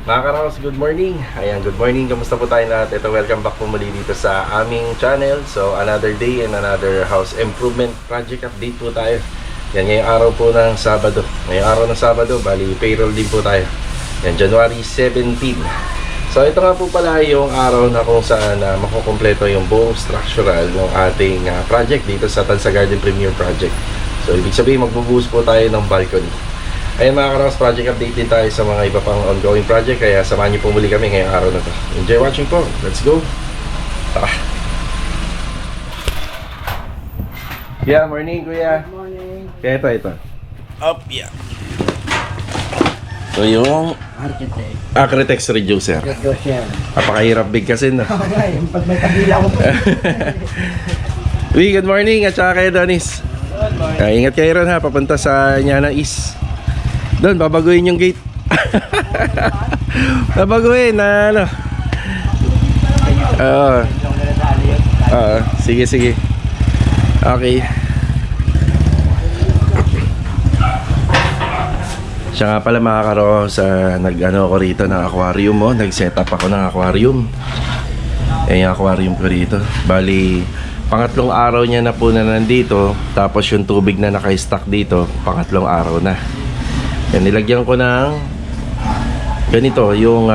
Mga karaos, good morning. Ayan, good morning. Kamusta po tayo lahat? Ito, welcome back po muli dito sa aming channel. So, another day and another house improvement project update po tayo. Yan, ngayong araw po ng Sabado. Ngayong araw ng Sabado, bali payroll din po tayo. Yan, January 17. So, ito nga po pala yung araw na kung saan makukumpleto yung buong structural ng ating project dito sa Tansa Garden Premier Project. So, ibig sabihin, magbubuhos po tayo ng balcony. Ayan mga karaos, project update din tayo sa mga iba pang ongoing project. Kaya samahan niyo po muli kami ngayong araw na to. Enjoy watching po. Let's go. Tara. Yeah, morning kuya. Good morning. Kaya ito. Up, yeah. So yung Acrytex reducer. Reducer. Napakahirap bigkasin na. Okay, pag may kabila ko po. Good morning at saka kayo Donis. Good morning. Ingat kayo ron ha, papunta sa Nyana East. Doon, babaguhin yung gate. Babaguhin na ano. Sige, sige. Okay. Siya nga pala mga karos, nag-ano ako rito ng aquarium mo. Nag-set up ako ng aquarium. Yung aquarium ko rito. Bali, pangatlong araw niya na po na nandito. Tapos yung tubig na naka-stock dito, pangatlong araw na. Yan, nilagyan ko ng ganito, yung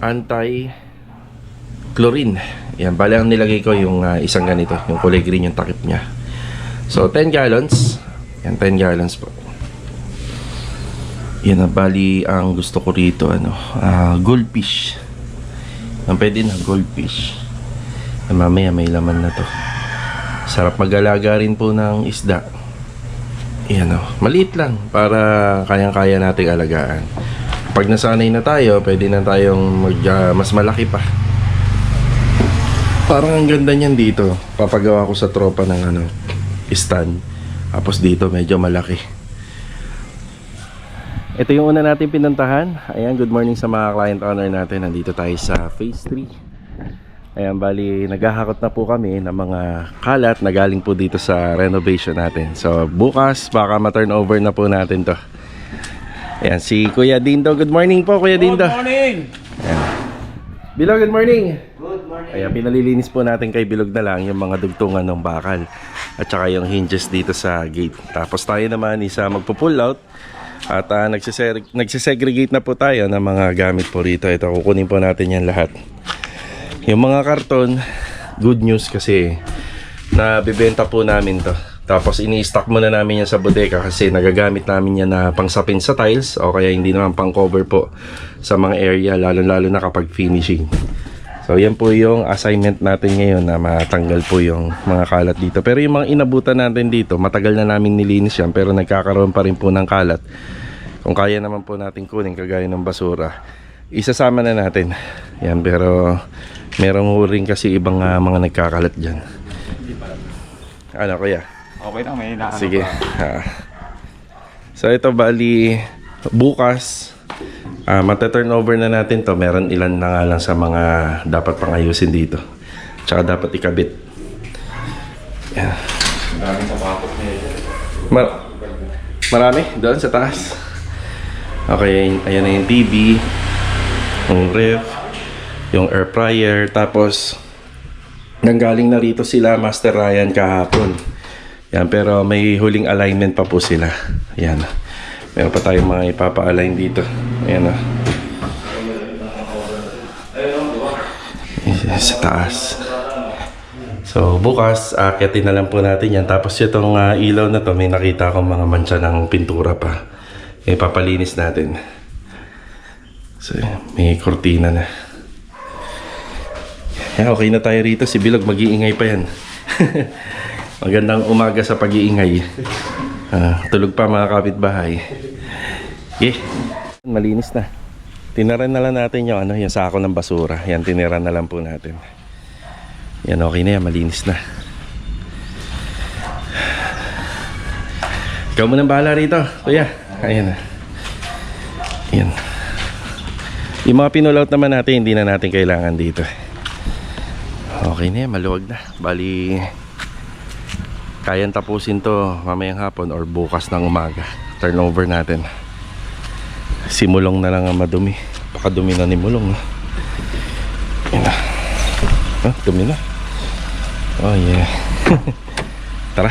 anti-chlorine. Yan, bali ang nilagay ko yung isang ganito, yung kulay green yung takip niya. So, 10 gallons. Yan, 10 gallons po. Yan, bali ang gusto ko rito, goldfish. Yan, pwede na, goldfish. Yan, mamaya may laman na to. Sarap mag-alaga rin po ng isda. Yan o, maliit lang para kayang-kaya nating alagaan. Pag nasanay na tayo, pwede na tayong mas malaki pa. Parang ang ganda niyan dito. Papagawa ko sa tropa ng stand. Tapos dito medyo malaki. Ito yung una natin pinuntahan. Ayan, good morning sa mga client owner natin. Nandito tayo sa phase 3. Ayan, bali naghahakot na po kami ng mga kalat na galing po dito sa renovation natin. So bukas baka ma-turnover na po natin to. Ayan, si Kuya Dindo. Good morning po Kuya Dindo. Good morning. Ayan. Bilog, good morning. Good morning. Ayan, pinalilinis po natin kay Bilog na lang yung mga dugtungan ng bakal at saka yung hinges dito sa gate. Tapos tayo naman isa magpo-pull out at nagsisegregate na po tayo ng mga gamit po rito. Ito, kukunin po natin yan lahat. Yung mga karton, good news kasi nabibenta po namin to. Tapos ini-stock muna namin yan sa bodega kasi nagagamit namin yan na pangsapin sa tiles o kaya hindi naman pang cover po sa mga area, lalo na kapag finishing. So yan po yung assignment natin ngayon na matanggal po yung mga kalat dito. Pero yung mga inabutan natin dito, matagal na namin nilinis yan pero nagkakaroon pa rin po ng kalat. Kung kaya naman po natin kunin kagaya ng basura, isasama na natin yan, pero merong ring kasi ibang mga nagkakalat dyan. Ano kuya? Okay lang, may inaano. Sige. So ito bali bukas mata-turnover na natin to. Meron ilan na nga lang sa mga dapat pang ayusin dito. Tsaka dapat ikabit. Yan. Maraming sapatos niya. Marami doon sa taas. Okay, ayan na yung TV, yung ref, yung air fryer. Tapos nanggaling na rito sila Master Ryan kahapon. Yan, pero may huling alignment pa po sila. Yan. Meron pa tayong mga ipapa-align dito. Ayan o. Sa taas. So bukas aakitin na lang po natin yan. Tapos itong ilaw na to, may nakita akong mga mancha ng pintura pa. Ipapalinis natin. So may kortina na. Yeah, okay na tayo rito. Si Bilog mag-iingay pa yan. Magandang umaga sa pag-iingay. Tulog pa mga kapitbahay. Okay. Malinis na. Tinaran na lang natin yung yung sako ng basura. Yan, tiniran na lang po natin. Yan, okay na yan. Malinis na. Ikaw munang bahala rito, kuya. Ayan na. Ayan. Yung mga pinulout naman natin, hindi na natin kailangan dito. Okay na yan, maluwag na. Bali Kayang tapusin to mamayang hapon or bukas ng umaga. Turnover natin. Si Mulong na lang ang madumi. Baka dumi na ni Mulong. Yan na. Dumi na. Oh yeah. Tara.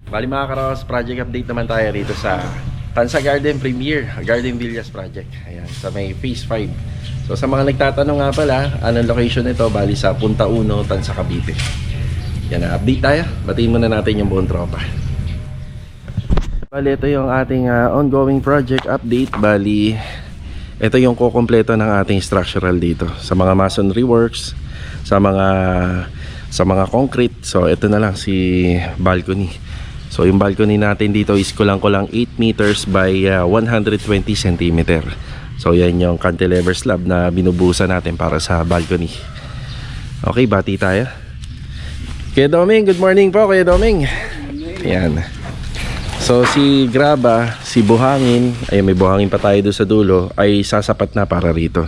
Bali mga karos, project update naman tayo dito sa Tansa Garden Premier, Garden Villas Project. Ayan, sa may Phase 5. So sa mga nagtatanong nga pala, anong location nito? Bali sa Punta Uno, Tansa Cavite. Yan na, update tayo. Batiin muna natin yung buong tropa. Bali, ito yung ating ongoing project update. Bali, ito yung kukumpleto ng ating structural dito. Sa mga masonry works, sa mga concrete. So ito na lang si balcony. So yung balcony natin dito is kulang-kulang 8 meters by 120 cm. So yan yung cantilever slab na binubusan natin para sa balcony. Okay, bati tayo. Kuya Doming, good morning po Kuya Doming. Yan. So si Graba, si Buhangin, ay may buhangin pa tayo doon sa dulo, ay sasapat na para rito.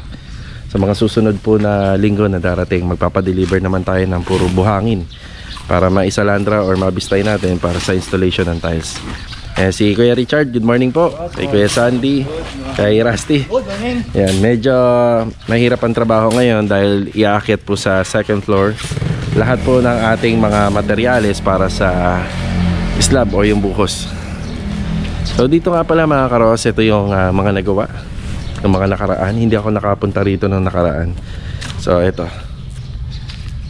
Sa mga susunod po na linggo na darating, magpapadeliver naman tayo ng puro buhangin para maisalandra or mabistay natin para sa installation ng tiles. Si Kuya Richard, good morning po. Kay Kuya Sandy, kay Rusty. Yan, medyo mahirap ang trabaho ngayon dahil iaakyat po sa second floor lahat po ng ating mga materyales para sa slab o yung buhos. So dito nga pala mga karos, ito yung mga nagawa ng mga nakaraan. Hindi ako nakapunta rito ng nakaraan. So ito.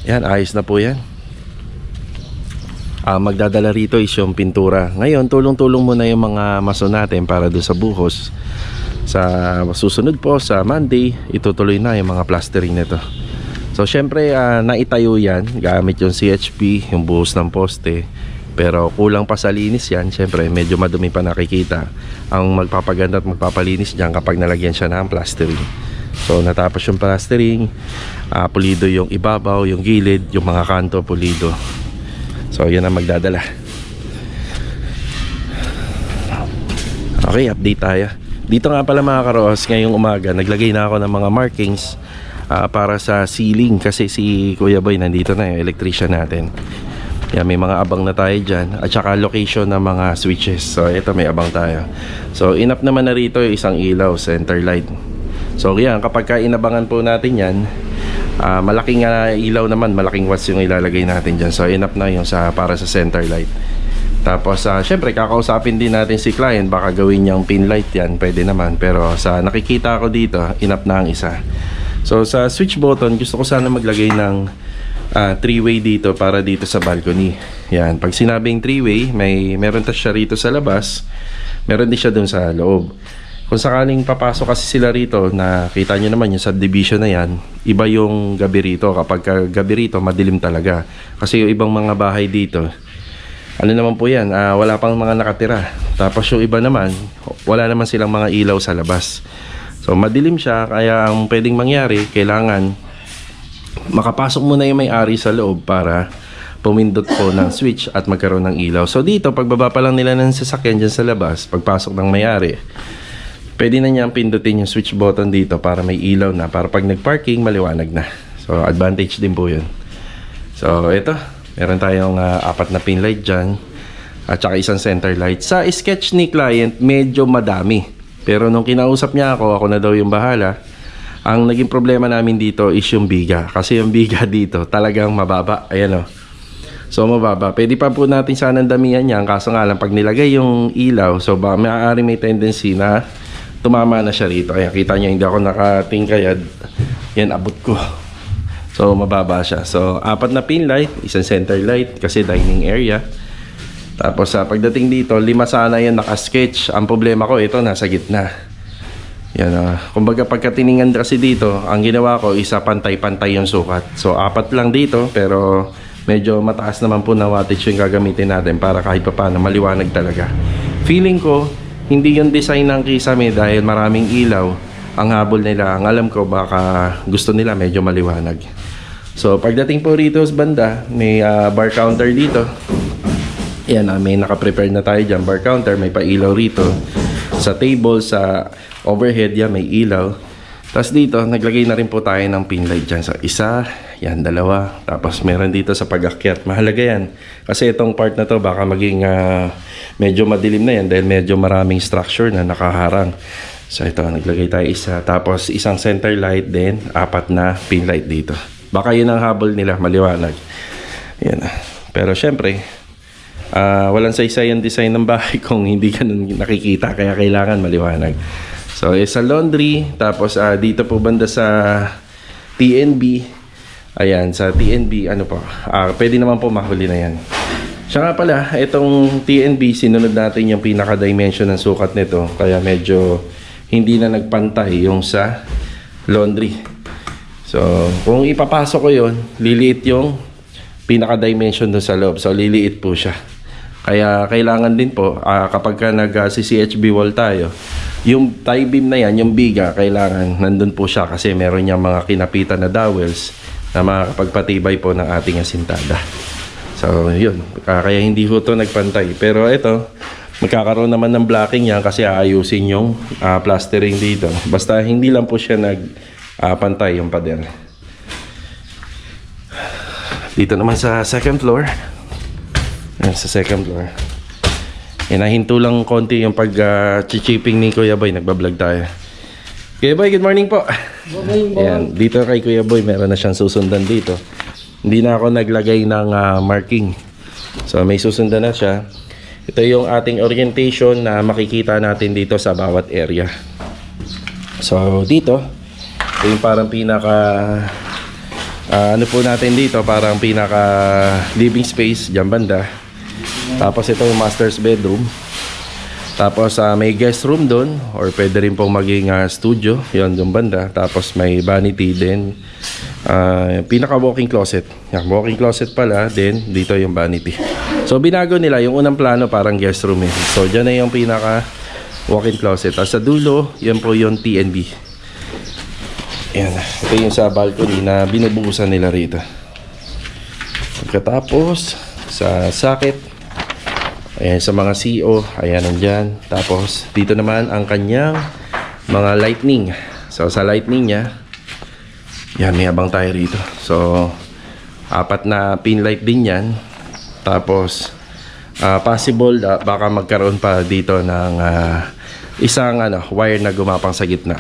Yan, ayos na po yan. Magdadala rito is yung pintura. Ngayon, tulong-tulong muna yung mga mason natin para doon sa buhos. Sa susunod po, sa Monday, itutuloy na yung mga plastering nito. So, syempre, naitayo yan gamit yung CHP, yung buhos ng poste. Pero kulang pa sa linis yan. Syempre, medyo madumi pa nakikita. Ang magpapaganda at magpapalinis dyan kapag nalagyan siya ng plastering. So, natapos yung plastering, pulido yung ibabaw, yung gilid, yung mga kanto, pulido. So yun ang magdadala. Okay, update tayo. Dito nga pala mga karos, ngayong umaga naglagay na ako ng mga markings para sa ceiling. Kasi si Kuya Boy nandito na, yung electrician natin. Yan, may mga abang na tayo dyan. At saka location ng mga switches. So ito, may abang tayo. So enough naman na rito yung isang ilaw, center light. So yan, kapag ka inabangan po natin yan, malaking ilaw naman, malaking watts yung ilalagay natin dyan. So enough na yung para sa center light. Tapos syempre kakausapin din natin si client, baka gawin niyang pin light yan, pwede naman. Pero sa nakikita ko dito, enough na ang isa. So sa switch button, gusto ko sana maglagay ng 3-way dito para dito sa balcony. Yan, pag sinabing 3-way, meron ta siya rito sa labas, meron din siya dun sa loob. Kung sakaling papasok kasi sila rito, nakita nyo naman yung subdivision na yan, iba yung gabi rito. Kapag gabi rito, madilim talaga. Kasi yung ibang mga bahay dito, ano naman po yan, wala pang mga nakatira. Tapos yung iba naman, wala naman silang mga ilaw sa labas. So madilim siya, kaya ang pwedeng mangyari, kailangan makapasok muna yung may-ari sa loob para pumindot po ng switch at magkaroon ng ilaw. So dito, pagbaba pa lang nila ng sasakyan dyan sa labas, pagpasok ng may-ari, pwede na niyang pindutin yung switch button dito para may ilaw na, para pag nag-parking maliwanag na. So advantage din po yun. So ito, meron tayong 4 na pin light dyan at saka isang center light. Sa sketch ni client, medyo madami. Pero nung kinausap niya ako na daw yung bahala. Ang naging problema namin dito is yung biga. Kasi yung biga dito talagang mababa. Ayan o. So mababa. Pwede pa po natin sanang damihan yan. Kaso nga lang, pag nilagay yung ilaw, so ba maaari may tendency na tumama na siya rito. Kaya kita nyo, hindi ako nakatingkayad. Yan, abot ko. So mababa siya. So 4 na pin light, isang center light kasi dining area. Tapos pagdating dito, 5 sana yung naka-sketch. Ang problema ko, ito nasa gitna. Yan, kumbaga pagkatiningan kasi dito, ang ginawa ko isa pantay-pantay yung sukat. So 4 lang dito, pero medyo mataas naman po na wattage yung gagamitin natin para kahit pa paano maliwanag talaga. Feeling ko, hindi yung design ng Kisame dahil maraming ilaw ang habol nila. Ang alam ko, baka gusto nila medyo maliwanag. So pagdating po rito sa banda, may bar counter dito. Yan, may naka-prepare na tayo dyan. Bar counter, may pa-ilaw rito. Sa table, sa overhead, yan, may ilaw. Tapos dito, naglagay na rin po tayo ng pin light dyan. So, isa, yan, dalawa. Tapos meron dito sa pag-akyat. Mahalaga yan. Kasi itong part na to, baka maging medyo madilim na yan dahil medyo maraming structure na nakaharang. So, ito, naglagay tayo isa. Tapos, isang center light din, 4 na pin light dito. Baka yun ang habol nila, maliwanag. Yan. Pero syempre, walang saysay ang design ng bahay kung hindi ka nun nakikita, kaya kailangan maliwanag. So, sa laundry, tapos dito po banda sa TNB. Ayan, sa TNB, ano po, pwede naman po mahuli na yan. Siya nga pala, itong TNB, sinunod natin yung pinaka-dimension ng sukat nito, kaya medyo hindi na nagpantay yung sa laundry. So, kung ipapasok ko yun, liliit yung pinaka-dimension doon sa loob. So, liliit po siya. Kaya kailangan din po, kapag ka nag-CCHB wall tayo, yung tie beam na yan, yung biga, kailangan nandun po siya kasi meron niyang mga kinapitan na dowels na makakapagpatibay po ng ating asintada. So, yun. Kaya hindi ho ito nagpantay. Pero ito, magkakaroon naman ng blocking yan kasi aayusin yung plastering dito. Basta hindi lang po siya pantay yung pader. Dito naman sa second floor. Ayan, sa second floor. Nahinto lang konti yung pag-chipping ni Kuya Boy. Nagbablog tayo. Kuya Boy, good morning po. Good morning, boy. Ayan, dito kay Kuya Boy, meron na siyang susundan dito. Hindi na ako naglagay ng marking. So may susundan na siya. Ito yung ating orientation na makikita natin dito sa bawat area. So dito, ito yung parang pinaka ano po natin dito, parang pinaka living space dyan banda. Tapos ito yung master's bedroom. Tapos may guest room doon, or pwede rin pong maging studio, yon doon banda. Tapos may vanity din, pinaka walking closet. Yan, walking closet pala, then dito yung vanity. So binago nila yung unang plano, parang guest room eh. So dyan na yung pinaka walking closet. Tapos sa dulo, yan po yung TNB. Yan, ito yung sa balcony na binubuhusan nila rito. Pagkatapos sa socket, ayan, sa mga CO, ayan nandyan. Tapos dito naman ang kanyang mga lightning. So sa lightning niya, yan, may abang tayo rito. So 4 na pin light din yan. Tapos possible baka magkaroon pa dito ng isang wire na gumapang sa gitna.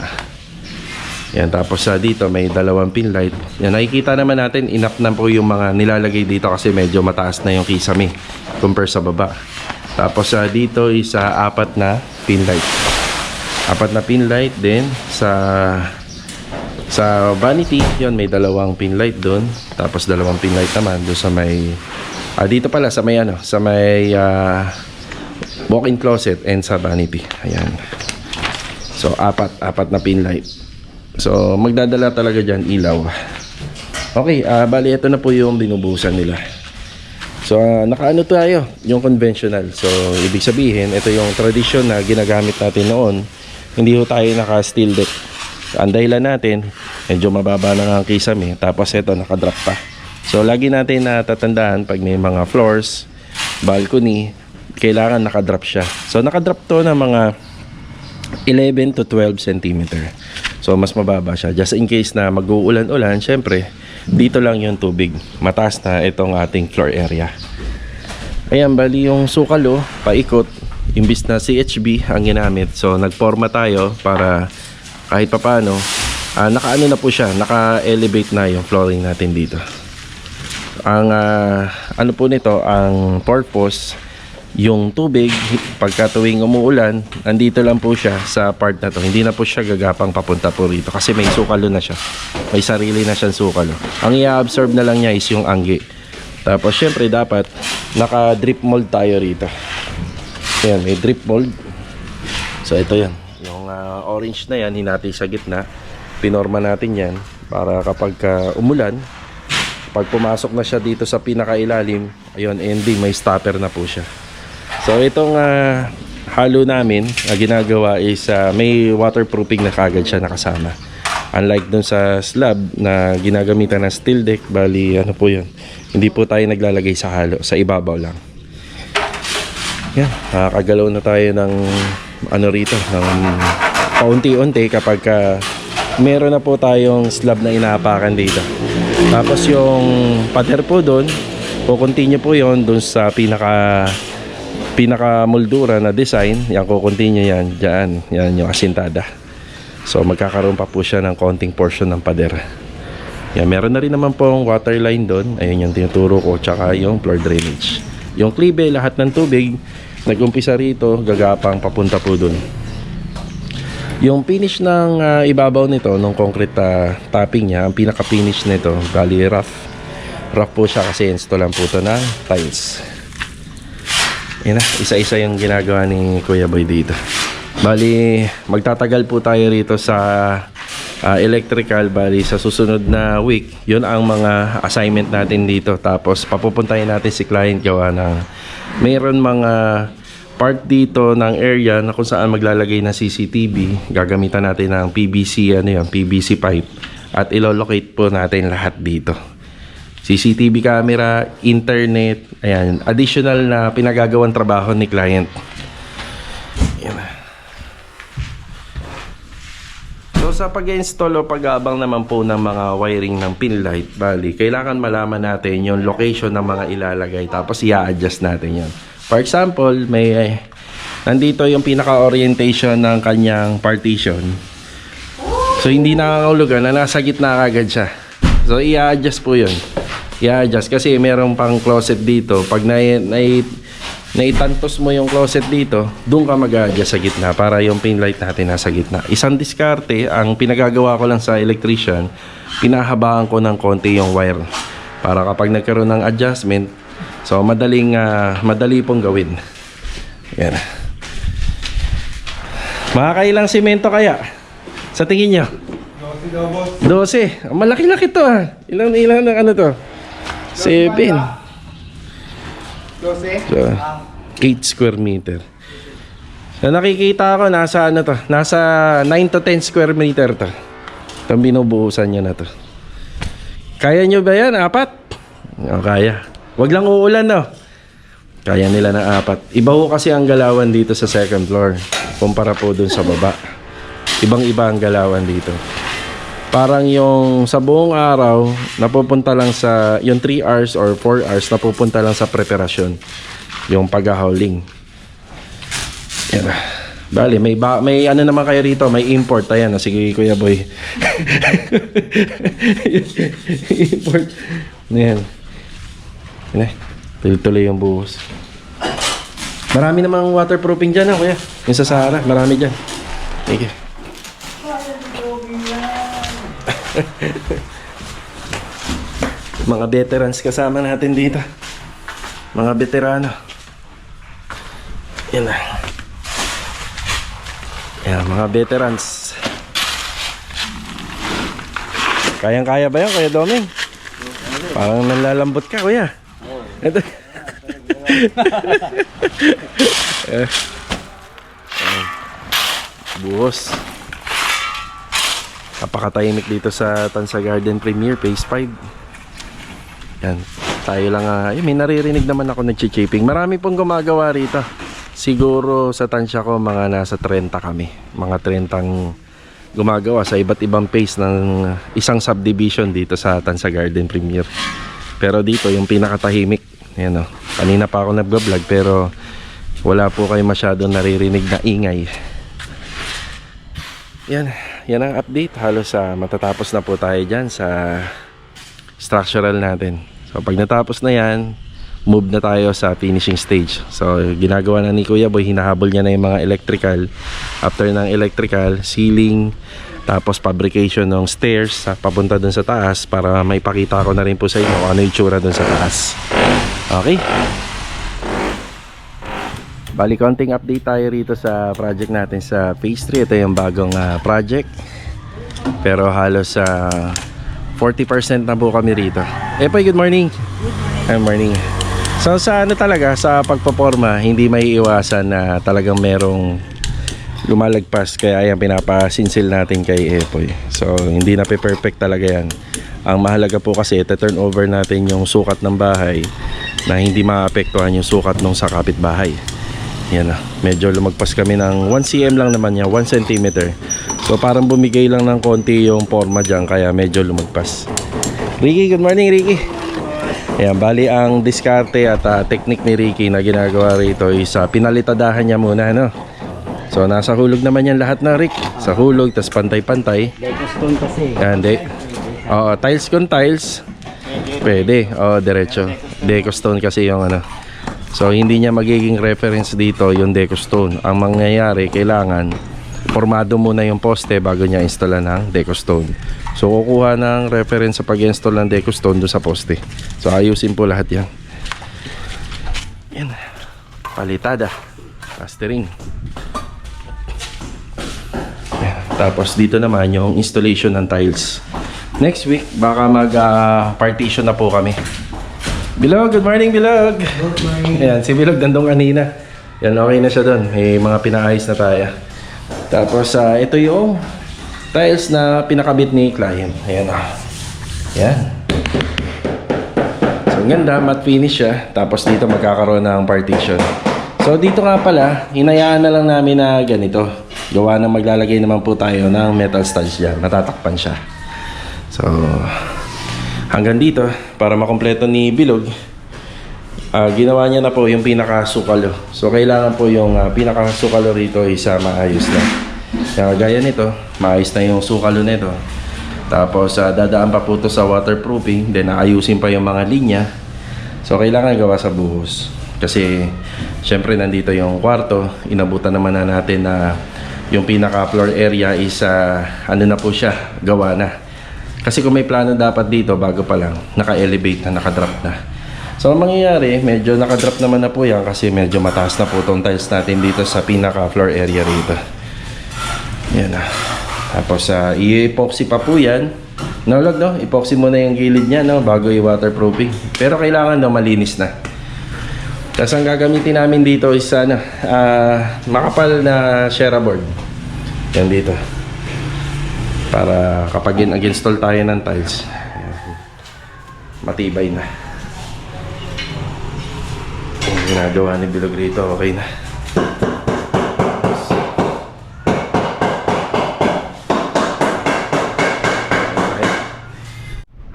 Yan, tapos dito may 2 pin light. Yan, nakikita naman natin enough na po yung mga nilalagay dito kasi medyo mataas na yung kisame compare sa baba. Tapos dito is 4 na pin light. 4 na pin light din sa vanity, yon may 2 pin light doon. Tapos 2 pin light naman doon sa may dito pala sa may sa may walk-in closet and sa vanity. Ayan. So 4 na pin light. So magdadala talaga dyan ilaw. Okay, bali ito na po yung binubuhusan nila. So nakaano tayo, yung conventional. So ibig sabihin, ito yung tradition na ginagamit natin noon. Hindi ho tayo naka steel deck. Ang dahilan natin, medyo mababa na ang kisame. Tapos ito nakadrop pa. So lagi natin natatandaan pag may mga floors, balcony, kailangan nakadrop siya. So nakadrop to ng mga 11 to 12 cm. So mas mababa siya. Just in case na mag-uulan-ulan, syempre dito lang yung tubig. Mataas na itong ating floor area. Ayan, bali yung sukalo, paikot. Imbis na CHB ang ginamit. So nagporma tayo para kahit papano, nakaano na po siya, naka-elevate na yung flooring natin dito. Ang ano po nito, ang purpose, yung tubig pagka tuwing umuulan, andito lang po siya sa part na to. Hindi na po siya gagapang papunta po rito kasi may sukalo na siya. May sarili na siyang sukalo. Ang i-absorb na lang niya is yung anggi. Tapos syempre dapat naka drip mold tayo rito. Ayan, may drip mold. So ito yan. Yung orange na yan, hinati sa gitna. Pinorma natin yan para kapag umulan, pag pumasok na siya dito sa pinakailalim, ayun, ending, may stopper na po siya. So itong halo namin ginagawa is may waterproofing na kagad siya nakasama. Unlike dun sa slab na ginagamitan ng steel deck, bali ano po yun, hindi po tayo naglalagay sa halo, sa ibabaw lang. Yan, nakakagalaw na tayo ng ano rito, ng paunti-unti kapag meron na po tayong slab na inaapakan dito. Tapos yung pader po doon, kukontinue po yon doon sa pinaka moldura na design. Yan, kukontinue yan dyan. Yan yung asintada. So magkakaroon pa po siya ng konting portion ng pader. Yan, meron na rin naman pong water line doon. Ayun yung tinuturo ko, tsaka yung floor drainage. Yung klibe, lahat ng tubig nag-umpisa rito, gagapang papunta po doon. Yung finish ng ibabaw nito, nung concrete topping niya, ang pinaka-finish nito, bali rough. Rough po siya kasi install lang po ito ng tiles. Yan na, isa-isa yung ginagawa ni Kuya Boy dito. Bali, magtatagal po tayo rito sa electrical. Bali, sa susunod na week, yun ang mga assignment natin dito. Tapos, papupuntahin natin si client gawa ng mayroon mga part dito ng area na kung saan maglalagay ng CCTV. Gagamitan natin ng PVC, PVC pipe. At ilolocate po natin lahat dito. CCTV camera, internet, ayan, additional na pinagagawang trabaho ni client. Ayan. So sa pag-install o pag-aabang naman po ng mga wiring ng pin light, bali, kailangan malaman natin yung location ng mga ilalagay, tapos i-adjust natin yan. For example, may nandito yung pinaka-orientation ng kanyang partition. So hindi nakakahulugan na nasa gitna agad siya. So i-adjust po yun. I-adjust kasi merong pang closet dito. Pag naitantos mo yung closet dito, doon ka mag-adjust sa gitna para yung pin light natin nasa gitna. Isang diskarte, ang pinagagawa ko lang sa electrician, pinahabaan ko ng konti yung wire para kapag nagkaroon ng adjustment, so madali pong gawin. Yan. Makakailang simento kaya? Sa tingin nyo? 12. Malaki-laki to ah. Ilan ano to? 7. 12? So, 8 square meter. So, nakikita ko nasa ano to? Nasa 9 to 10 square meter to. Itong binubuhusan nyo na to. Kaya nyo ba yan? 4? O, kaya. Wag lang uulan, no? Kaya nila ng 4. Iba ho kasi ang galawan dito sa second floor kumpara po dun sa baba. Ibang-iba ang galawan dito. Parang yung sa buong araw, napupunta lang sa, yung 3 hours or 4 hours, napupunta lang sa preparasyon. Yung pag-hauling. Yan. Bali, may ano naman kayo rito, may import. Ayan, sige Kuya Boy. Import. Ayan. Yan. Tuloy yung buhos. Marami namang waterproofing dyan, Kuya. Yung sa Sahara, marami dyan. Thank you. Mga veterans kasama natin dito. Mga veterano. Yan na. Yan, mga veterans. Kayang-kaya ba yan, Kuya Doming? Parang nanlalambot ka, Kuya. Ito. Buhos. Napakatahimik dito sa Tansa Garden Premier Phase 5. Yan, tayo lang may naririnig naman ako nagchi-chipping. Marami pong gumagawa rito. Siguro sa tansya ko mga nasa 30 kami. Mga 30 gumagawa sa iba't ibang phase ng isang subdivision dito sa Tansa Garden Premier. Pero dito yung pinakatahimik. Ayan o. Kanina pa ako nag-vlog pero wala po kayo masyadong naririnig na ingay. Yan ang update. Halos matatapos na po tayo dyan sa structural natin. So pag natapos na yan, move na tayo sa finishing stage. So ginagawa na ni Kuya Boy, hinahabol niya na yung mga electrical. After ng electrical, ceiling, tapos fabrication ng stairs papunta dun sa taas para may pakita ko na rin po sa inyo kung ano yung tsura dun sa taas. Okay? Bali, konting update tayo rito sa project natin sa phase 3. Ito yung bagong project. Pero halos 40% na po kami rito. Epoy, good morning. Good morning. So sa ano talaga, sa pagpaporma, hindi may iwasan na talagang merong lumalagpas. Kaya ayan, pinapasinsil natin kay Epoy. So hindi na perfect talaga yan. Ang mahalaga po kasi, turn over natin yung sukat ng bahay na hindi maapektuhan yung sukat nung sa kapitbahay. Yan na. Medyo lumagpas kami ng 1 cm lang naman niya, 1 cm. So parang bumigay lang ng konti yung forma dyan, kaya medyo lumagpas. Ricky, good morning Ricky. Ayan, bali ang diskarte at technique ni Ricky na ginagawa rito is pinalitadahan niya muna, no? So nasa hulog naman yan lahat na, Rick. Sa hulog, tas pantay-pantay. Decostone kasi. Yan, Oo, tiles con tiles. Pwede, diretso. Decostone kasi yung ano. So hindi niya magiging reference dito yung Decostone. Ang mangyayari, kailangan formado muna yung poste bago niya installan ng Decostone. So kukuha ng reference sa pag-install ng Decostone doon sa poste. So ayusin po lahat yan. Yan. Palitada. Plastering. Yan. Tapos dito naman yung installation ng tiles. Next week, baka mag-partition na po kami. Bilog, good morning Bilog. Good morning. Ayan, si Bilog dandong kanina. Yan, okay na siya doon. May mga pinaayos na tayo. Tapos, ito yung tiles na pinakabit ni client. Ayan o. Ayan. So, ganda. Matte finish siya. Tapos dito magkakaroon ng partition. So, dito nga pala, hinayaan na lang namin na ganito. Gawa na maglalagay naman po tayo ng metal studs dyan. Matatakpan siya. So, hanggang dito, para makompleto ni Bilog, ginawa niya na po yung pinakasukalo. So, kailangan po yung pinakasukalo rito isa maayos na. Kaya gaya nito, maayos na yung sukalo nito. Tapos, dadaan pa po ito sa waterproofing. Then, aayusin pa yung mga linya. So, kailangan gawa sa buhos. Kasi, syempre, nandito yung kwarto. Inabutan naman na natin na yung pinaka-floor area is, ano na po siya, gawa na. Kasi kung may plano dapat dito, bago pa lang, naka-elevate na, naka-drop na. So, ang mangyayari, medyo naka-drop naman na po yan kasi medyo mataas na po itong tiles natin dito sa pinaka-floor area rito. Yan na. Tapos, i-epoxy pa po yan. Nalog, no? Epoxy muna yung gilid niya, no? Bago i-waterproofing. Pero kailangan, no? Malinis na. Tapos, ang gagamitin namin dito is, makapal na Shera board. Yan dito. Para kapag nag-install tayo ng tiles, matibay na. Yung ginagawa ni Bilog rito, okay na.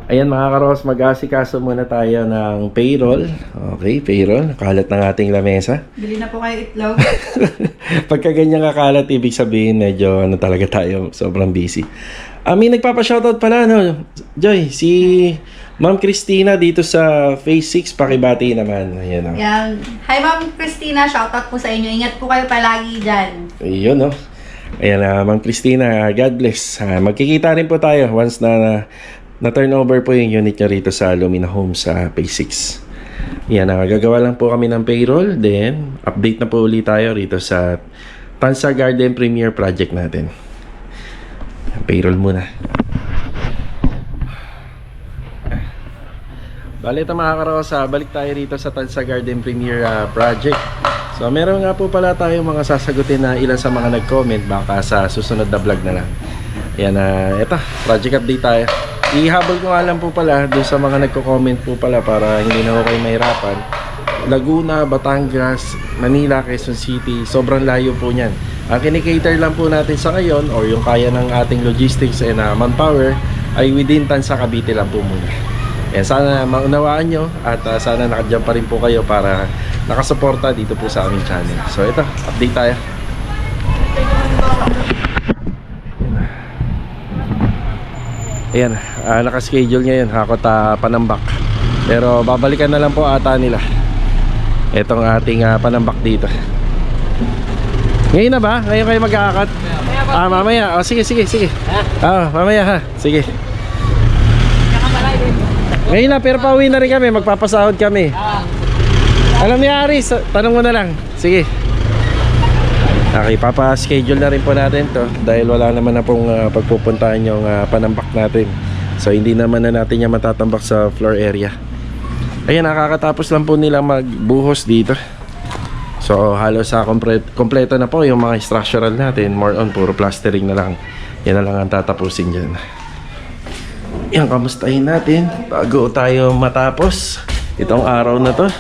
Ayan mga karos, mag-asikaso muna tayo ng payroll. Okay, payroll. Kalat ng ating lamesa. Bili na po kayo itlog. Pagka ganyan kakalat, ibig sabihin medyo ano talaga tayo, sobrang busy. May nagpapa-shoutout pala, no? Joy, si Ma'am Christina dito sa Phase 6, pakibati naman. Ayan, no? Yan. Hi Ma'am Christina, shoutout po sa inyo. Ingat po kayo palagi dyan. Ayun, no? Ayan, Ma'am Christina, God bless. Magkikita rin po tayo once na turnover po yung unit niya rito sa Lumina Homes sa Phase 6. Yan, gagawa lang po kami ng payroll. Then, update na po ulit tayo rito sa Tansa Garden Premier Project natin. Payroll muna. Bale, ito mga karosa, balik tayo rito sa Tansa Garden Premier Project. So, meron nga po pala tayo mga sasagutin na ilan sa mga nag-comment. Baka sa susunod na vlog na lang. Yan, ito, project update tayo. Ihabol ko nga lang po pala doon sa mga nagko-comment po pala para hindi na ako kayo mahirapan. Laguna, Batangas, Manila, Quezon City, sobrang layo po niyan. Ang kinikater lang po natin sa ngayon or yung kaya ng ating logistics and manpower ay within Tansa Cavite lang po muna. Sana maunawaan nyo at sana nakadyan pa rin po kayo para nakasuporta dito po sa aming channel. So ito, update tayo. Ayan, nakaschedule ngayon, hakot Panambak. Pero babalikan na lang po ata nila itong ating panambak dito. Ngayon na ba? Ngayon kayo mag-aakat? Mamaya. Sige. Mamaya ha. Sige. Ngayon na, pero pauwi na rin kami. Magpapasahod kami. Alam ni Aris, tanong mo na lang. Sige. Okay, papa-schedule na rin po natin to dahil wala naman na pong pagpupuntahan yung panambak natin. So hindi naman na natin yung matatambak sa floor area. Ayan, nakakatapos lang po nila magbuhos dito. So halos kompleto na po yung mga structural natin. More on, puro plastering na lang. Yan na lang ang tatapusin dyan. Yan, kamustahin natin bago tayo matapos itong araw na to.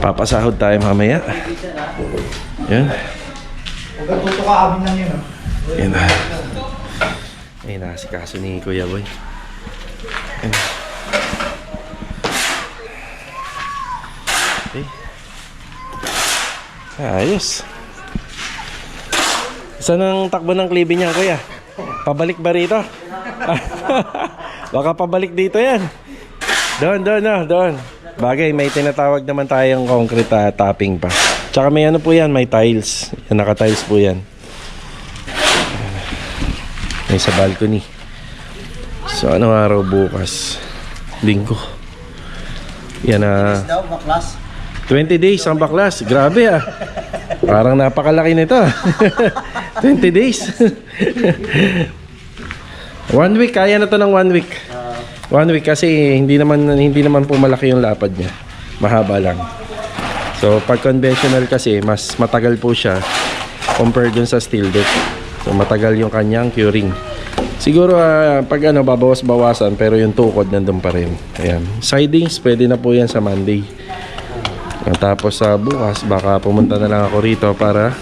Papasahod tayo mamaya. Yan. Huwag tuto ka amin lang yun. Yan na. Ayun na, si kaso ni Kuya Boy. Yan. Okay. Ayos. Saan ang takbo ng klibi niya, Kuya? Pabalik ba rito? Baka pabalik dito yan. Doon. Bagay, may tinatawag naman tayong concrete topping pa. Tsaka may ano po yan, may tiles. Yan, naka-tiles po yan. May sa balcony. So, anong araw bukas? Linggo. Yan na. Daw, baklas. 20 days ang baklas. Grabe ah. Parang napakalaki nito. 20 days. 1 week, kaya na to ng 1 week. 1 week kasi hindi naman po malaki yung lapad niya. Mahaba lang. So pag conventional kasi mas matagal po siya compared dun sa steel deck. So matagal yung kanyang curing. Siguro pag babawas-bawasan pero yung tukod nandun pa rin. Ayan. Sidings pwede na po yan sa Monday. Tapos sa bukas baka pumunta na lang ako rito para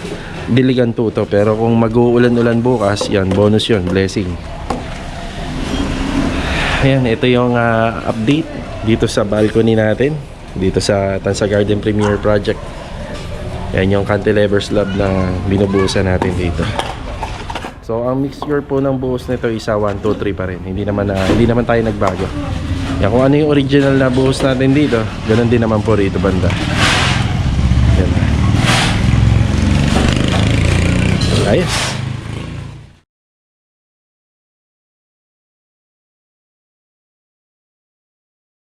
diligan tuto. Pero kung mag-uulan-ulan bukas, yan bonus yun, blessing. Ayan, ito yung update dito sa balcony natin. Dito sa Tansa Garden Premier Project. Ayan yung cantilever slab na binubuhusan natin dito. So ang mixture po ng buhos nito isa 1, 2, 3 pa rin. Hindi naman tayo nagbago. Yan, kung ano yung original na buhos natin dito, ganun din naman po rito banda. Ayan. Ayos.